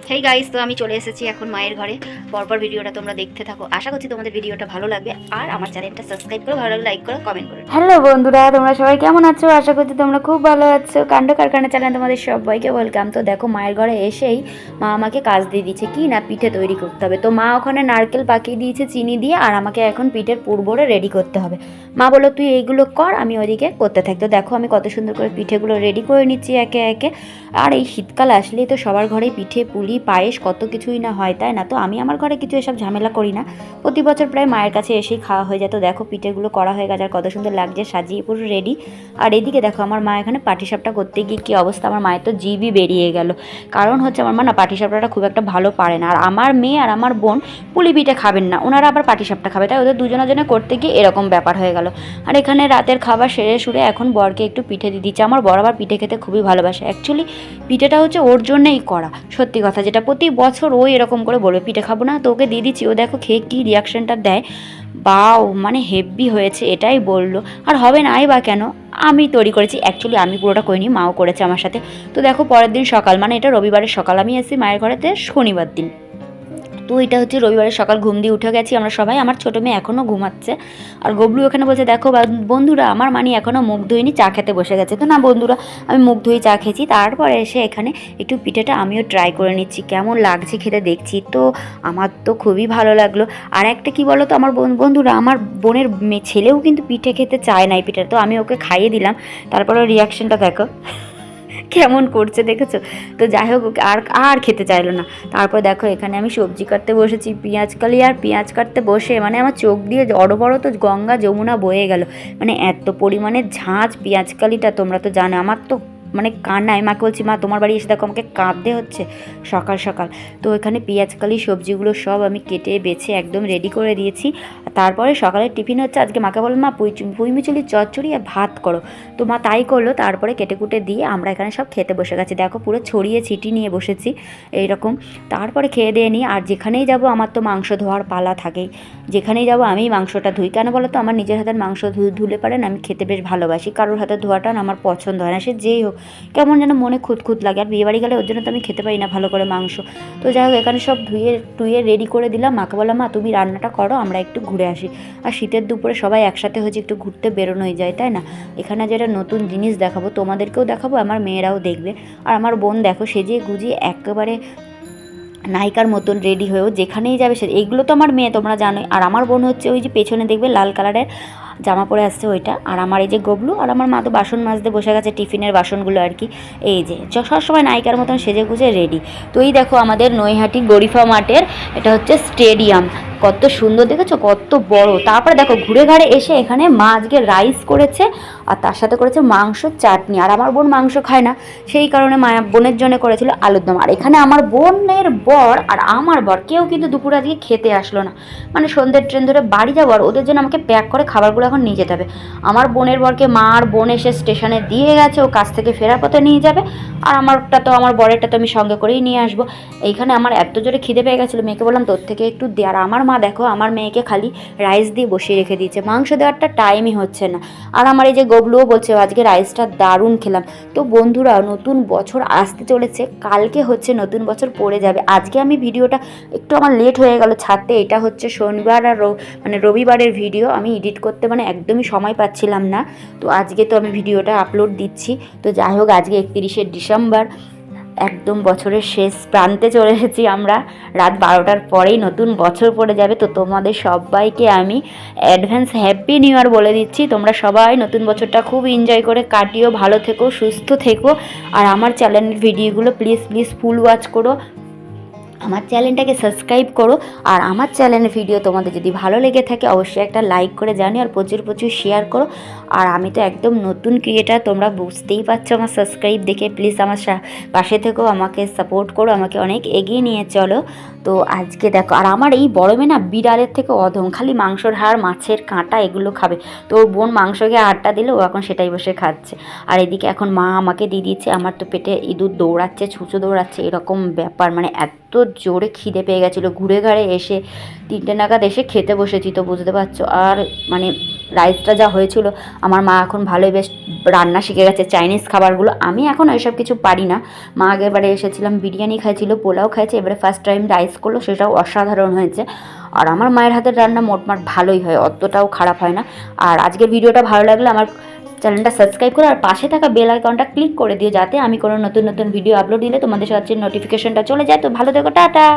Hey guys, তো আমি চলে এসেছি এখন মায়ের ঘরে। পরপর ভিডিওটা তোমরা দেখতে থাকো, আশা করছি তোমাদের ভিডিওটা ভালো লাগবে। আর আমার চ্যানেলটা সাবস্ক্রাইব করো, ভালো লাগলে লাইক করো, কমেন্ট করো। হ্যালো বন্ধুরা, তোমরা সবাই কেমন আছো? আশা করছি তোমরা খুব ভালো আছো। কাণ্ড কারখানা চ্যানেল তোমাদের সবাইকে ওয়েলকাম। তো দেখো, মায়ের ঘরে এসেই মা আমাকে কাজ দিয়ে দিচ্ছে কি না, পিঠে তৈরি করতে হবে। তো মা ওখানে নারকেল পাকিয়ে দিয়েছে চিনি দিয়ে, আর আমাকে এখন পিঠের পুর ভরে রেডি করতে হবে। মা বললো তুই এইগুলো কর, আমি ওইদিকে করতে থাকি। তো দেখো আমি কত সুন্দর করে পিঠেগুলো রেডি করে নিচ্ছি একে একে। আর এই শীতকাল আসলেই তো সবার ঘরে পিঠে পুলি পায়েস কত কিছুই না হয়, তাই না? তো আমি আমার ঘরে কিছু এসব ঝামেলা করি না, প্রতি বছর প্রায় মায়ের কাছে এসেই খাওয়া হয়ে যায়। তো দেখো পিঠেগুলো করা হয়ে গেছে, আর কত সুন্দর লাগছে সাজিয়ে পুরো রেডি। আর এদিকে দেখো আমার মা এখানে পাটিসাপটা করতে গিয়ে কী অবস্থা, আমার মায়ের তো জিভই বেরিয়ে গেল। কারণ হচ্ছে আমার মা না পাটিসাপটাটা খুব একটা ভালো পারে না, আর আমার মেয়ে আর আমার বোন পুলি পিঠে খাবেন না, ওনারা আবার পাটিসাপটা খাবে, তাই ওদের দুজনের জন্য করতে গিয়ে এরকম ব্যাপার হয়ে গেল। আর এখানে রাতের খাবার সেরে সুরে এখন বরকে একটু পিঠে দিয়ে দিচ্ছে। আমার বর আবার পিঠে খেতে খুবই ভালোবাসে। অ্যাকচুয়ালি পিঠেটা হচ্ছে ওর জন্যই করা, সত্যি কথা যেটা, প্রতি বছর ও এরকম করে বলবে পিঠে খাবো না, তো ওকে দিয়ে দিচ্ছি। ও দেখো খেয়ে কী রিয়াকশানটা দেয়, বাও মানে হেভি হয়েছে এটাই বললো। আর হবে না বা কেন, আমি তৈরি করেছি, অ্যাকচুয়ালি আমি পুরোটা করিনি, মাও করেছে আমার সাথে। তো দেখো পরের দিন সকাল, মানে এটা রবিবারের সকাল, আমি এসেছি মায়ের ঘরেতে শনিবার দিন। তো এটা হচ্ছে রবিবারের সকাল, ঘুম দিয়ে উঠে গেছি আমরা সবাই। আমার ছোটো মেয়ে এখনও ঘুমাচ্ছে, আর গবলু এখানে বলছে দেখো বন্ধুরা আমার মানি এখনও মুখ ধুইনি, চা খেতে বসে গেছে। তো না বন্ধুরা, আমি মুখ ধুয়ে চা খেয়েছি, তারপরে এসে এখানে একটু পিঠেটা আমিও ট্রাই করে নিচ্ছি কেমন লাগছে খেতে, দেখছি। তো আমার তো খুবই ভালো লাগলো। আর একটা কি বলো তো, আমার বন্ধুরা, আমার বোনের ছেলেও কিন্তু পিঠে খেতে চায় না এই পিঠেটা, তো আমি ওকে খাইয়ে দিলাম। তারপরে রিয়াকশনটা দেখো কেমন করছে, দেখেছো? তো যাই হোক আর আর খেতে চাইলো না। তারপর দেখো এখানে আমি সবজি কাটতে বসেছি, পেঁয়াজকালি, আর পেঁয়াজ কাটতে বসে মানে আমার চোখ দিয়ে বড় তো গঙ্গা যমুনা বয়ে গেল। মানে এত পরিমাণে ঝাঁঝ পেঁয়াজকালিটা, তোমরা তো জানো আমার তো মানে কান্নায়, মাকে বলছি মা তোমার বাড়ি এসে দেখো আমাকে কাঁদতে হচ্ছে সকাল সকাল। তো এখানে পেঁয়াজকালি সবজিগুলো সব আমি কেটে বেছে একদম রেডি করে দিয়েছি। তারপরে সকালের টিফিন হচ্ছে, আজকে মাকে বললাম মা পুঁইমিচুলি চচ্চড়ি আর ভাত করো, তো মা তাই করলো। তারপরে কেটে কুটে দিয়ে আমরা এখানে সব খেতে বসে গেছি, দেখো পুরো ছড়িয়ে ছিটি নিয়ে বসেছি এইরকম। তারপরে খেয়ে দিয়ে নিই, আর যেখানেই যাব আমার তো মাংস ধোয়ার পালা থাকেই, যেখানেই যাব আমি মাংসটা ধুই। কেন বলো তো, আমার নিজের হাতের মাংস ধুলে পারেন আমি খেতে বেশ ভালোবাসি, কারোর হাতে ধোয়াটা আমার পছন্দ হয় না, সে যেই হোক কেমন যেন মনে খুঁতখুত লাগে। আর বিয়েবাড়ি গেলে ওর জন্য তো আমি খেতে পারি না ভালো করে মাংস। তো যাই হোক এখানে সব টুয়ে রেডি করে দিলাম, মাকে বললাম মা তুমি রান্নাটা করো, আমরা একটু ঘুরে আসি। আর শীতের দুপুরে সবাই একসাথে হয়েছে, একটু ঘুরতে বেরোনো হয়ে যায়, তাই না? এখানে যেটা নতুন জিনিস দেখাবো, তোমাদেরকেও দেখাবো, আমার মেয়েরাও দেখবে। আর আমার বোন দেখো সেজে গুজিয়ে একেবারে নায়িকার মতন রেডি হয়েও যেখানেই যাবে সে, এইগুলো তো আমার মেয়ে তোমরা জানোই। আর আমার বোন হচ্ছে ওই যে পেছনে দেখবে লাল কালারের জামা পরে আসছে ওইটা। আর আমার এই যে গবলু, আর আমার মা তো বাসন মাজতে বসে গেছে, টিফিনের বাসনগুলো আর কি। এই যে সবসময় নায়িকার মতন সেজে গুজে রেডি। তো এই দেখো আমাদের নৈহাটি গরিফা মাঠের এটা হচ্ছে স্টেডিয়াম, কত সুন্দর দেখেছো, কত বড়। তারপরে দেখো ঘুরে ঘাড়ে এসে এখানে মা আজকে রাইস করেছে, আর তার সাথে করেছে মাংস চাটনি। আর আমার বোন মাংস খায় না, সেই কারণে মায়া বোনের জন্য করেছিল আলুর দম। আর এখানে আমার বোনের বর আর আমার বর কেউ কিন্তু দুপুরে আজকে খেতে আসলো না, মানে সন্ধ্যের ট্রেন ধরে বাড়ি যাবো, আর ওদের জন্য আমাকে প্যাক করে খাবারগুলো এখন নিয়ে যেতে হবে। আমার বোনের বরকে মা আর বোন এসে স্টেশনে দিয়ে গেছে, ও কাছ থেকে ফেরার পথে নিয়ে যাবে। আর আমারটা তো, আমার বরেরটা তো আমি সঙ্গে করেই নিয়ে আসবো। এইখানে আমার এত জোরে খিদে পেয়ে গেছিলো, মেয়েকে বললাম তোর থেকে একটু দে। আর আমার মা দেখো আমার মেয়েকে খালি রাইস দিয়ে বসিয়ে রেখে দিয়েছে, মাংস দেওয়ারটা টাইমই হচ্ছে না। আর আমার এই যে গবলুও বলছে আজকে রাইসটা দারুণ খেলাম। তো বন্ধুরা নতুন বছর আসতে চলেছে, কালকে হচ্ছে নতুন বছর পড়ে যাবে। আজকে আমি ভিডিওটা একটু আমার লেট হয়ে গেল ছাড়তে, এটা হচ্ছে শনিবার আর মানে রবিবারের ভিডিও, আমি এডিট করতে মানে একদমই সময় পাচ্ছিলাম না। তো আজকে তো আমি ভিডিওটা আপলোড দিচ্ছি। তো যাই হোক আজকে 31শে ডিসেম্বর, একদম বছরের শেষ প্রান্তে চলে এসেছি আমরা। রাত 12টার পরেই নতুন বছর পড়ে যাবে। তো তোমাদের সবাইকে আমি অ্যাডভান্স হ্যাপি নিউ ইয়ার বলে দিচ্ছি। তোমরা সবাই নতুন বছরটা খুব এনজয় করে কাটিও, ভালো থেকো, সুস্থ থেকো। আর আমার চ্যানেলের ভিডিওগুলো প্লিজ ফুল ওয়াচ করো, আমার চ্যানেলটাকে সাবস্ক্রাইব করো। আর আমার চ্যানেলের ভিডিও তোমাদের যদি ভালো লেগে থাকে অবশ্যই একটা লাইক করে জানিও, আর প্রচুর শেয়ার করো। আর আমি তো একদম নতুন ক্রিয়েটার, তোমরা বুঝতেই পারছো আমার সাবস্ক্রাইব দেখে। প্লিজ আমার পাশে থেকেও, আমাকে সাপোর্ট করো, আমাকে অনেক এগিয়ে নিয়ে চলো। তো আজকে দেখো, আর আমার এই বড় মেয়ে না বিড়ালের থেকে অধম, খালি মাংসর হাড় মাছের কাঁটা এগুলো খাবে। তো ওর বোন মাংসকে হাড়টা দিলে ও এখন সেটাই বসে খাচ্ছে। আর এদিকে এখন মা আমাকে দিয়ে দিচ্ছে, আমার তো পেটে ইঁদুর দৌড়াচ্ছে, ছুঁচো দৌড়াচ্ছে, এরকম ব্যাপার। মানে এত জোরে খিদে পেয়ে গেছিলো, ঘুরে ঘাড়ে এসে 3টে নাগাদ এসে খেতে বসেছি, তো বুঝতে পারছো। আর মানে রাইসটা যা হয়েছিল, আমার মা এখন ভালোই বেশ রান্না শিখে গেছে চাইনিজ খাবারগুলো। আমি এখন ওইসব কিছু পারি না। মা আগেরবারে এসেছিলাম বিরিয়ানি খাইছিল, পোলাও খাইছে, এবারে ফার্স্ট টাইম রাইস করলো, সেটাও অসাধারণ হয়েছে। আর আমার মায়ের হাতের রান্না মোটমাট ভালোই হয়, অতটাও খারাপ হয় না। আর আজকের ভিডিওটা ভালো লাগলে আমার চ্যানেলটা সাবস্ক্রাইব করো আর পাশে থাকা বেল আইকনটা ক্লিক করে দিও, যাতে আমি কোনো নতুন নতুন ভিডিও আপলোড দিলে তোমাদের কাছে নোটিফিকেশনটা চলে যায়। তো ভালো থেকো, টাটা।